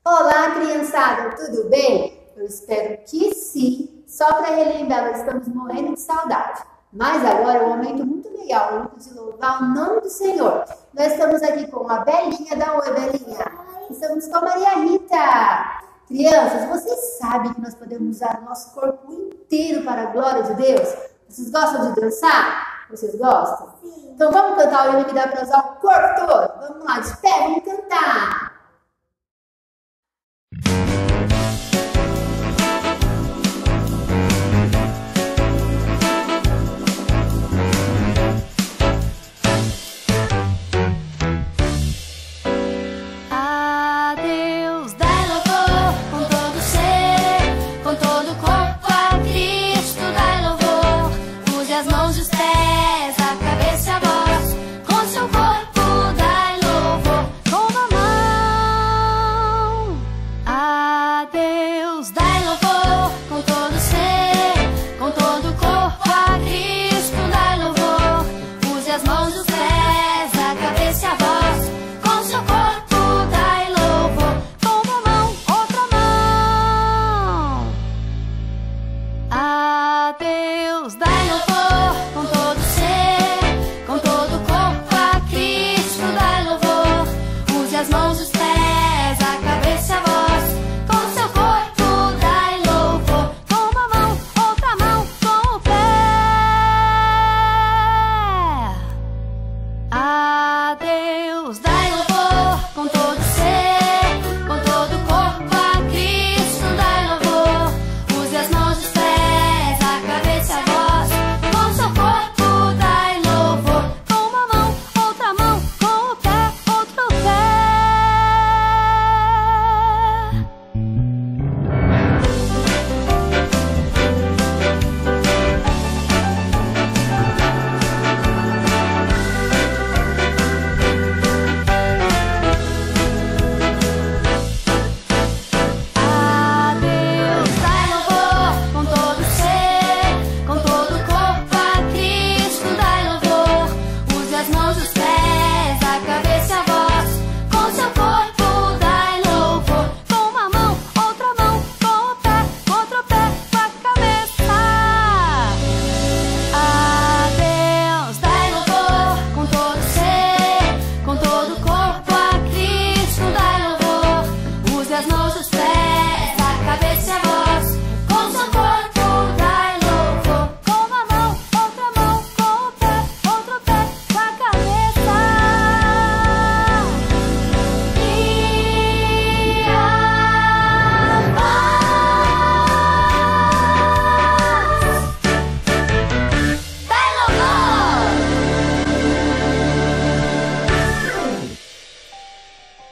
Olá, criançada, tudo bem? Eu espero que sim. Só para relembrar, nós estamos morrendo de saudade. Mas agora é um momento muito legal, o momento de louvar o nome do Senhor. Nós estamos aqui com a Belinha. Dá oi, Belinha. Estamos com a Maria Rita. Crianças, vocês sabem que nós podemos usar o nosso corpo inteiro para a glória de Deus? Vocês gostam de dançar? Vocês gostam? Sim. Então vamos cantar o hino que dá para usar o corpo todo? Vamos lá, de pé, vamos cantar.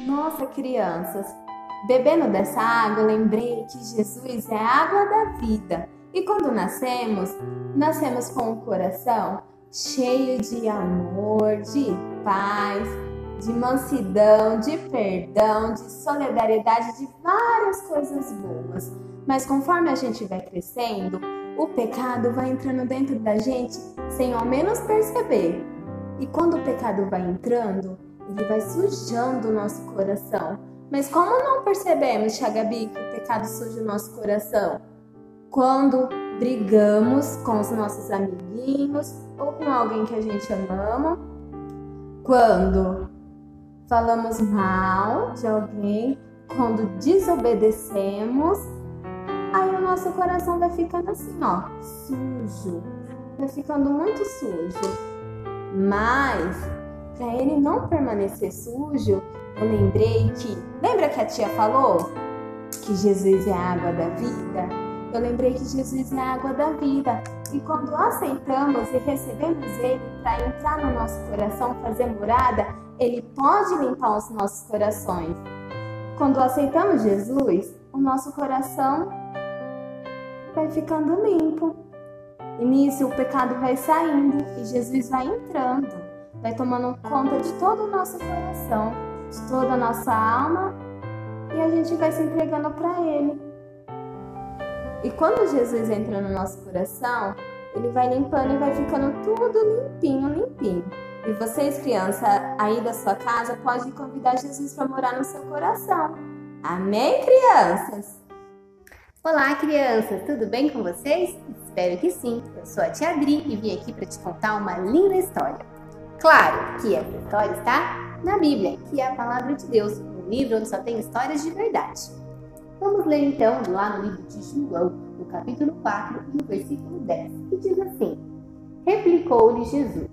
Nossa, crianças, bebendo dessa água, eu lembrei que Jesus é a água da vida. E quando nascemos com o coração cheio de amor, de paz, de mansidão, de perdão, de solidariedade, de várias coisas boas. Mas conforme a gente vai crescendo, o pecado vai entrando dentro da gente sem ao menos perceber. E quando o pecado vai entrando, ele vai sujando o nosso coração. Mas como não percebemos, Tia Gabi, que o pecado suja o nosso coração? Quando brigamos com os nossos amiguinhos ou com alguém que a gente ama. Quando falamos mal de alguém. Quando desobedecemos. Aí o nosso coração vai ficando assim, ó, sujo. Vai ficando muito sujo. Mas para ele não permanecer sujo, eu lembrei que... Lembra que a tia falou que Jesus é a água da vida? Eu lembrei que Jesus é a água da vida. E quando aceitamos e recebemos ele para entrar no nosso coração, fazer morada, ele pode limpar os nossos corações. Quando aceitamos Jesus, o nosso coração vai ficando limpo. E nisso o pecado vai saindo e Jesus vai entrando. Vai tomando conta de todo o nosso coração, de toda a nossa alma, e a gente vai se entregando para ele. E quando Jesus entra no nosso coração, ele vai limpando e vai ficando tudo limpinho, limpinho. E vocês, crianças, aí da sua casa, podem convidar Jesus para morar no seu coração. Amém, crianças? Olá, crianças! Tudo bem com vocês? Espero que sim. Eu sou a tia Adri e vim aqui para te contar uma linda história. Claro que essa história está na Bíblia, que é a Palavra de Deus, um livro onde só tem histórias de verdade. Vamos ler então lá no livro de João, no capítulo 4 e no versículo 10, que diz assim: Replicou-lhe Jesus: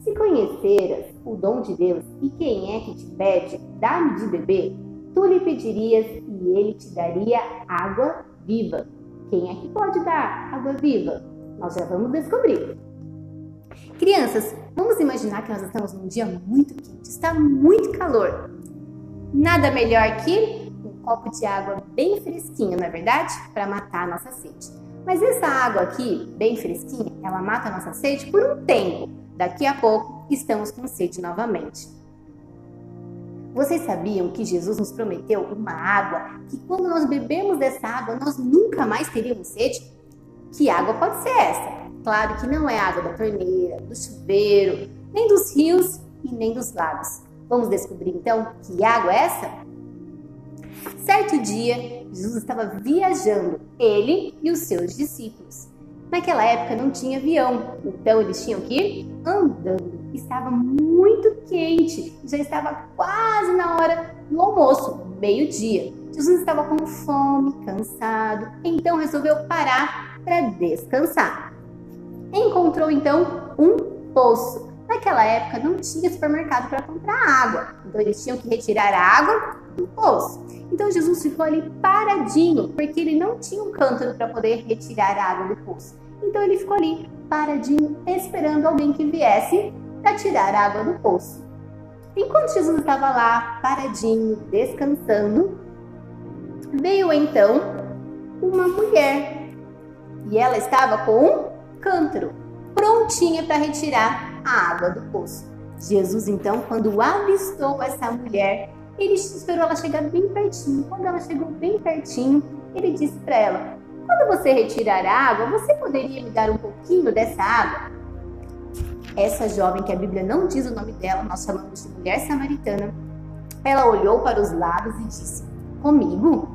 Se conheceras o dom de Deus e quem é que te pede, dá-me de beber, tu lhe pedirias e ele te daria água viva. Quem é que pode dar água viva? Nós já vamos descobrir. Crianças, vamos imaginar que nós estamos num dia muito quente, está muito calor. Nada melhor que um copo de água bem fresquinho, não é verdade? Para matar a nossa sede. Mas essa água aqui, bem fresquinha, ela mata a nossa sede por um tempo. Daqui a pouco, estamos com sede novamente. Vocês sabiam que Jesus nos prometeu uma água que quando nós bebemos dessa água, nós nunca mais teríamos sede? Que água pode ser essa? Claro que não é água da torneira, do chuveiro, nem dos rios e nem dos lagos. Vamos descobrir então que água é essa? Certo dia, Jesus estava viajando, ele e os seus discípulos. Naquela época não tinha avião, então eles tinham que ir andando. Estava muito quente, já estava quase na hora do almoço, meio-dia. Jesus estava com fome, cansado, então resolveu parar para descansar. Encontrou então um poço. Naquela época não tinha supermercado para comprar água, então eles tinham que retirar a água do poço. Então Jesus ficou ali paradinho, porque ele não tinha um cântaro para poder retirar a água do poço. Então ele ficou ali paradinho, esperando alguém que viesse para tirar a água do poço. Enquanto Jesus estava lá paradinho, descansando, veio então uma mulher e ela estava com um cântaro prontinha para retirar a água do poço. Jesus então, quando avistou essa mulher, ele esperou ela chegar bem pertinho. Quando ela chegou bem pertinho, ele disse para ela: quando você retirar a água, você poderia me dar um pouquinho dessa água? Essa jovem, que a Bíblia não diz o nome dela, nós chamamos de mulher samaritana, ela olhou para os lados e disse: comigo?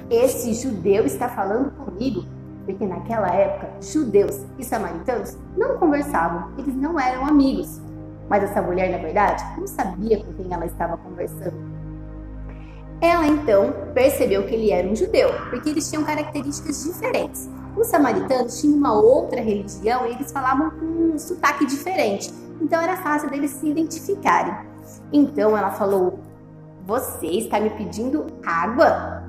Esse judeu está falando comigo? Porque naquela época, judeus e samaritanos não conversavam, eles não eram amigos. Mas essa mulher, na verdade, não sabia com quem ela estava conversando. Ela então percebeu que ele era um judeu, porque eles tinham características diferentes. Os samaritanos tinham uma outra religião e eles falavam com um sotaque diferente, então era fácil deles se identificarem. Então ela falou: você está me pedindo água?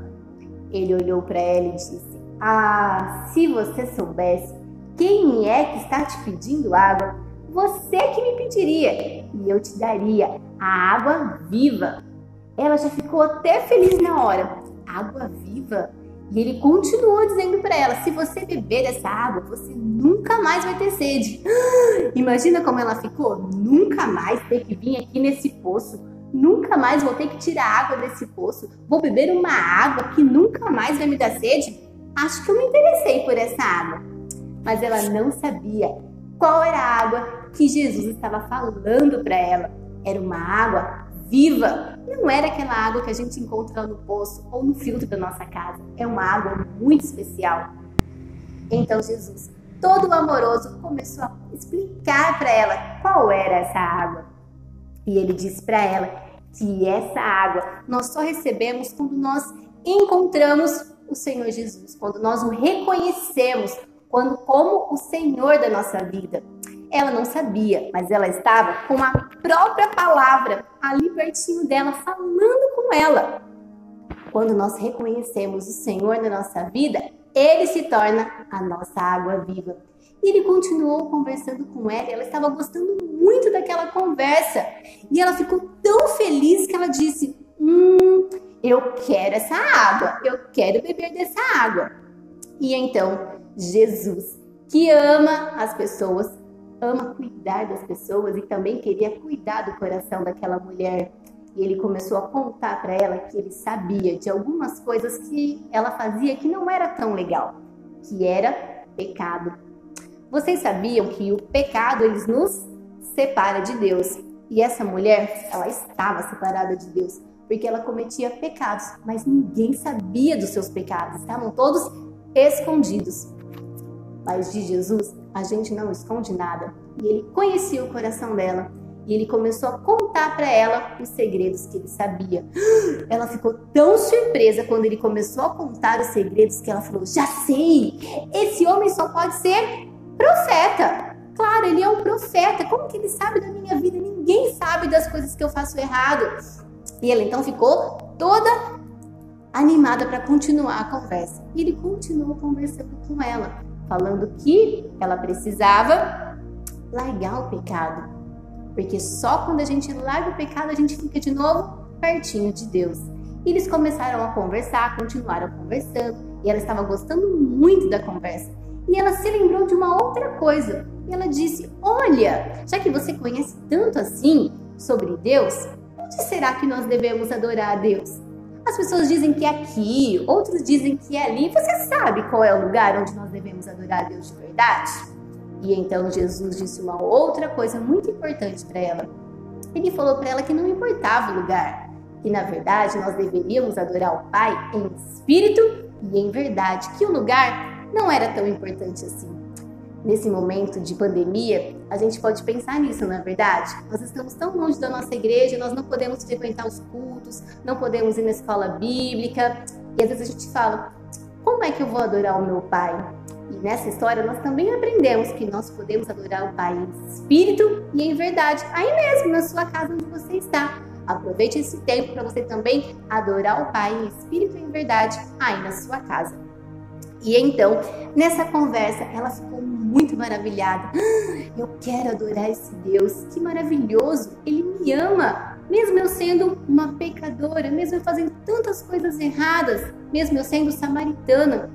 Ele olhou para ela e disse: ah, se você soubesse quem é que está te pedindo água, você que me pediria e eu te daria a água viva. Ela já ficou até feliz na hora. Água viva? E ele continuou dizendo para ela: se você beber essa água, você nunca mais vai ter sede. Imagina como ela ficou? Nunca mais ter que vir aqui nesse poço. Nunca mais vou ter que tirar água desse poço. Vou beber uma água que nunca mais vai me dar sede? Acho que eu me interessei por essa água. Mas ela não sabia qual era a água que Jesus estava falando para ela. Era uma água viva. Não era aquela água que a gente encontra lá no poço ou no filtro da nossa casa. É uma água muito especial. Então Jesus, todo amoroso, começou a explicar para ela qual era essa água. E ele disse para ela que essa água nós só recebemos quando nós encontramos o Senhor Jesus, quando nós o reconhecemos como o Senhor da nossa vida. Ela não sabia, mas ela estava com a própria palavra ali pertinho dela, falando com ela. Quando nós reconhecemos o Senhor na nossa vida, Ele se torna a nossa água viva. E ele continuou conversando com ela, e ela estava gostando muito daquela conversa. E ela ficou tão feliz que ela disse: eu quero essa água, eu quero beber dessa água. E então, Jesus, que ama as pessoas, ama cuidar das pessoas e também queria cuidar do coração daquela mulher. E ele começou a contar para ela que ele sabia de algumas coisas que ela fazia que não era tão legal, que era pecado. Vocês sabiam que o pecado ele nos separa de Deus? E essa mulher, ela estava separada de Deus, porque ela cometia pecados, mas ninguém sabia dos seus pecados, estavam todos escondidos. Mas de Jesus, a gente não esconde nada. E ele conhecia o coração dela. E ele começou a contar para ela os segredos que ele sabia. Ela ficou tão surpresa quando ele começou a contar os segredos que ela falou: já sei, esse homem só pode ser profeta. Claro, ele é um profeta. Como que ele sabe da minha vida? Ninguém sabe das coisas que eu faço errado. E ela então ficou toda animada para continuar a conversa. E ele continuou conversando com ela, falando que ela precisava largar o pecado. Porque só quando a gente larga o pecado, a gente fica de novo pertinho de Deus. E eles começaram a conversar, continuaram conversando. E ela estava gostando muito da conversa. E ela se lembrou de uma outra coisa. E ela disse: olha, já que você conhece tanto assim sobre Deus, onde será que nós devemos adorar a Deus? As pessoas dizem que é aqui, outros dizem que é ali. Você sabe qual é o lugar onde nós devemos adorar a Deus de verdade? E então Jesus disse uma outra coisa muito importante para ela. Ele falou para ela que não importava o lugar, que na verdade nós deveríamos adorar o Pai em espírito e em verdade, que o lugar não era tão importante assim. Nesse momento de pandemia, a gente pode pensar nisso, não é verdade? Nós estamos tão longe da nossa igreja, nós não podemos frequentar os cultos, não podemos ir na escola bíblica. E às vezes a gente fala: como é que eu vou adorar o meu Pai? E nessa história nós também aprendemos que nós podemos adorar o Pai em espírito e em verdade, aí mesmo na sua casa onde você está. Aproveite esse tempo para você também adorar o Pai em espírito e em verdade aí na sua casa. E então, nessa conversa, ela ficou muito maravilhada. Eu quero adorar esse Deus, que maravilhoso, Ele me ama. Mesmo eu sendo uma pecadora, mesmo eu fazendo tantas coisas erradas, mesmo eu sendo samaritana.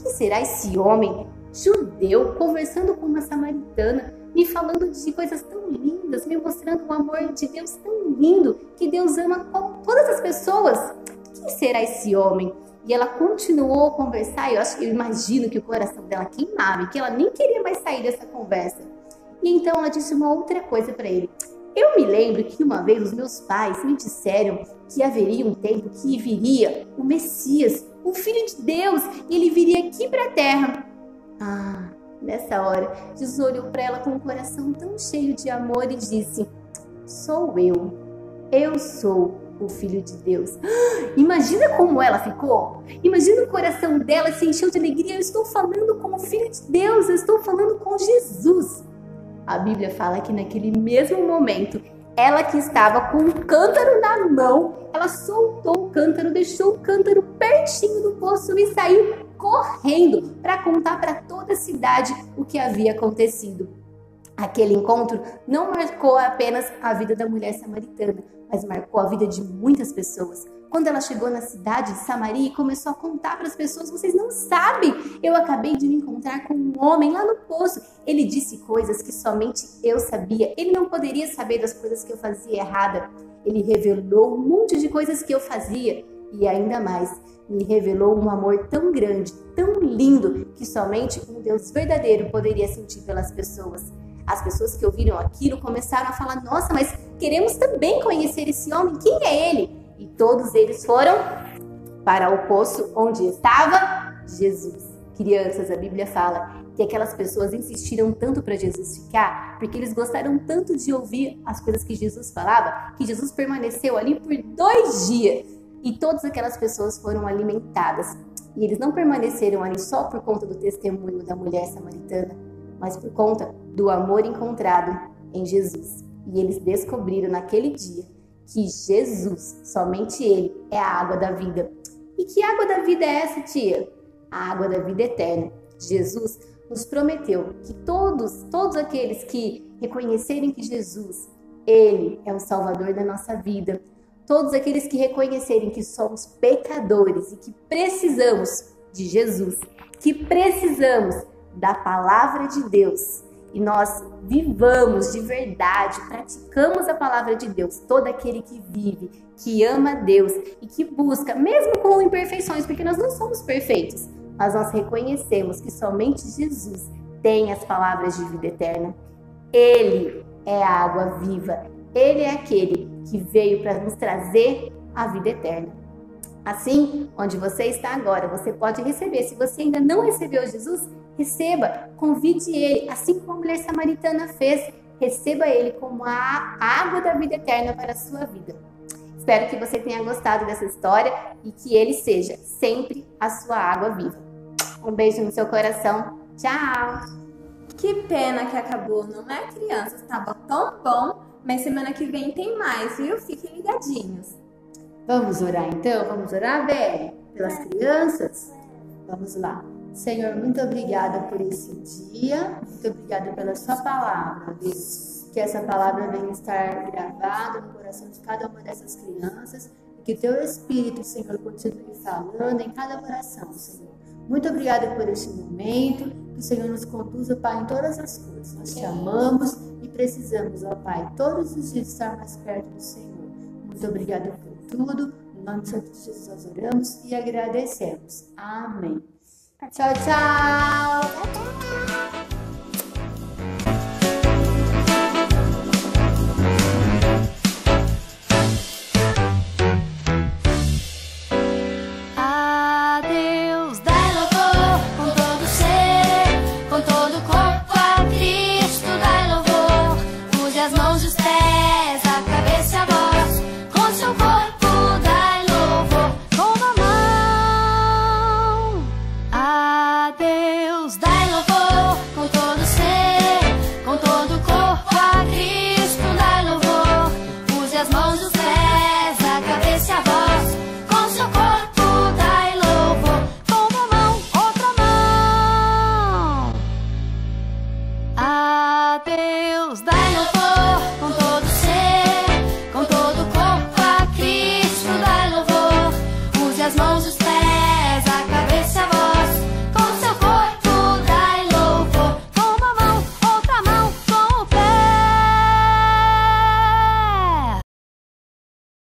Quem será esse homem judeu conversando com uma samaritana, me falando de coisas tão lindas, me mostrando o amor de Deus tão lindo, que Deus ama todas as pessoas? Quem será esse homem? E ela continuou a conversar, eu imagino que o coração dela queimava e que ela nem queria mais sair dessa conversa. E então ela disse uma outra coisa para ele. Eu me lembro que uma vez os meus pais me disseram que haveria um tempo que viria o Messias, o Filho de Deus, e ele viria aqui para a terra. Ah, nessa hora, Jesus olhou para ela com um coração tão cheio de amor e disse: sou eu sou o Filho de Deus. Imagina como ela ficou. Imagina o coração dela se encheu de alegria. Eu estou falando com o Filho de Deus, eu estou falando com Jesus. A Bíblia fala que naquele mesmo momento, ela que estava com um cântaro na mão, ela soltou o cântaro, deixou o cântaro pertinho do poço e saiu correndo para contar para toda a cidade o que havia acontecido. Aquele encontro não marcou apenas a vida da mulher samaritana, mas marcou a vida de muitas pessoas. Quando ela chegou na cidade de Samaria e começou a contar para as pessoas: vocês não sabem, eu acabei de me encontrar com um homem lá no poço. Ele disse coisas que somente eu sabia. Ele não poderia saber das coisas que eu fazia errada. Ele revelou um monte de coisas que eu fazia e ainda mais, me revelou um amor tão grande, tão lindo, que somente um Deus verdadeiro poderia sentir pelas pessoas. As pessoas que ouviram aquilo começaram a falar: nossa, mas queremos também conhecer esse homem, quem é ele? E todos eles foram para o poço onde estava Jesus. Crianças, a Bíblia fala que aquelas pessoas insistiram tanto para Jesus ficar, porque eles gostaram tanto de ouvir as coisas que Jesus falava, que Jesus permaneceu ali por 2 dias. E todas aquelas pessoas foram alimentadas. E eles não permaneceram ali só por conta do testemunho da mulher samaritana, mas por conta do amor encontrado em Jesus. E eles descobriram naquele dia que Jesus, somente Ele, é a água da vida. E que água da vida é essa, tia? A água da vida eterna. Jesus nos prometeu que todos aqueles que reconhecerem que Jesus, Ele é o Salvador da nossa vida, todos aqueles que reconhecerem que somos pecadores e que precisamos de Jesus, que precisamos da palavra de Deus, e nós vivamos de verdade, praticamos a palavra de Deus, todo aquele que vive, que ama a Deus e que busca, mesmo com imperfeições, porque nós não somos perfeitos, mas nós reconhecemos que somente Jesus tem as palavras de vida eterna. Ele é a água viva, Ele é aquele que veio para nos trazer a vida eterna. Assim, onde você está agora, você pode receber. Se você ainda não recebeu Jesus, receba, convide ele, assim como a mulher samaritana fez. Receba ele como a água da vida eterna para a sua vida. Espero que você tenha gostado dessa história e que ele seja sempre a sua água viva. Um beijo no seu coração. Tchau! Que pena que acabou, não é, crianças? Estava tão bom, mas semana que vem tem mais, viu? Fiquem ligadinhos. Vamos orar então? Vamos orar, Beli? Pelas crianças? Vamos lá. Senhor, muito obrigada por esse dia. Muito obrigada pela sua palavra, Deus. Que essa palavra venha estar gravada no coração de cada uma dessas crianças. E que o teu Espírito, Senhor, continue falando em cada coração, Senhor. Muito obrigada por este momento. Que o Senhor nos conduza, Pai, em todas as coisas. Nós te amamos e precisamos, ó Pai, todos os dias estar mais perto do Senhor. Muito obrigada por tudo. No nome do Senhor Jesus nós oramos e agradecemos. Amém. Tchau, tchau. As mãos